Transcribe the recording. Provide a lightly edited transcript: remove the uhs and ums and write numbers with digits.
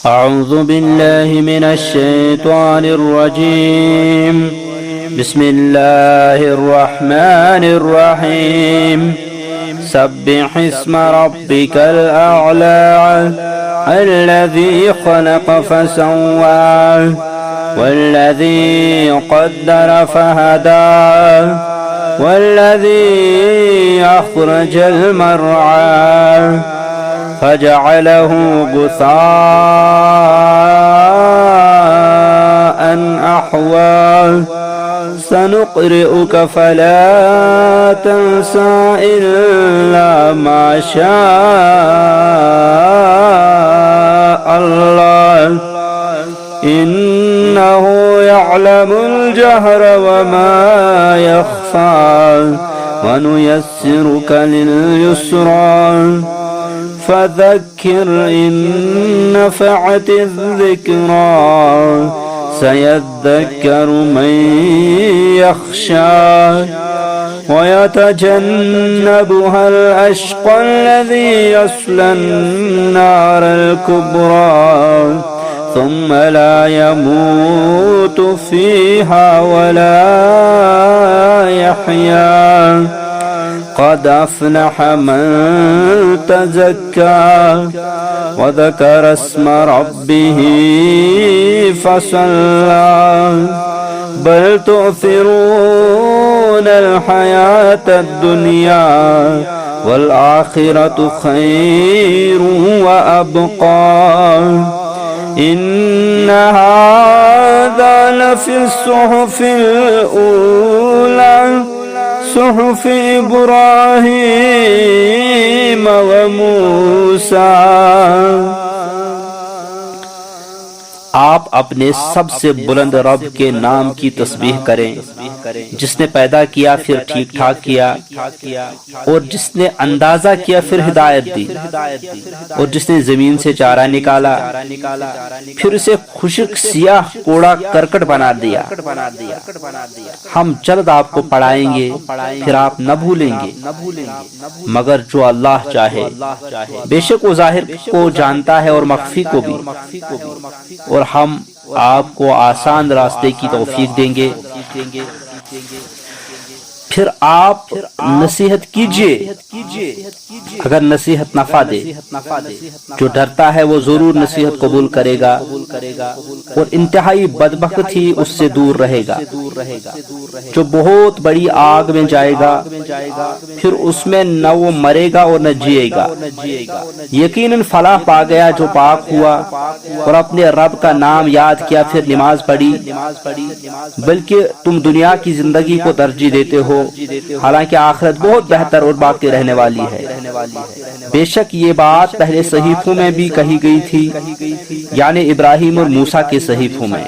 أعوذ بالله من الشيطان الرجيم. بسم الله الرحمن الرحيم. سبح اسم ربك الأعلى الذي خلق فسوى والذي قدر فهدى والذي أخرج المرعى فجعله غثاء أحوى سنقرئك فلا تنسى إلا ما شاء الله إنه يعلم الجهر وما يخفى ونيسرك لليسرى فذكر إن نفعت الذكرى سيذكر من يخشى ويتجنبها الأشقى الذي يصلى النار الكبرى ثم لا يموت فيها ولا يحيا قد أفلح من تزكى وذكر اسم ربه فصلى بل تؤثرون الحياة الدنيا والآخرة خير وأبقى إن هذا لفي الصحف الأولى صحف إبراهيم وموسى। आप अपने सबसे बुलंद रब के नाम की तस्बीह करें, जिसने पैदा किया फिर ठीक ठाक किया और जिसने अंदाजा किया फिर हिदायत दी और जिसने जमीन से चारा निकाला फिर उसे खुशक सियाह कोड़ा करकट बना दिया। हम जल्द आपको पढ़ाएंगे फिर आप न भूलेंगे मगर जो अल्लाह चाहे। बेशक वो जाहिर को जानता है और मख्फी को भी, और हम आपको आसान रास्ते की तौफीक देंगे। फिर आप नसीहत कीजिए अगर नसीहत नफा दे। जो डरता है वो जरूर नसीहत कबूल करेगा और इंतहाई बदबख्त ही उससे दूर रहेगा। जो बहुत बड़ी आग में जाएगा फिर उसमें न वो मरेगा और न जिएगा। यकीनन फलाह पा गया जो पाक हुआ और अपने रब का नाम याद किया फिर नमाज पढ़ी, बल्कि तुम दुनिया की जिंदगी को तरजीह देते हो हालांकि आखिरत बहुत बेहतर और बाकी रहने वाली है। बेशक ये बात पहले सहीफों में भी कही गई थी, यानी इब्राहिम और मूसा के सहीफों में।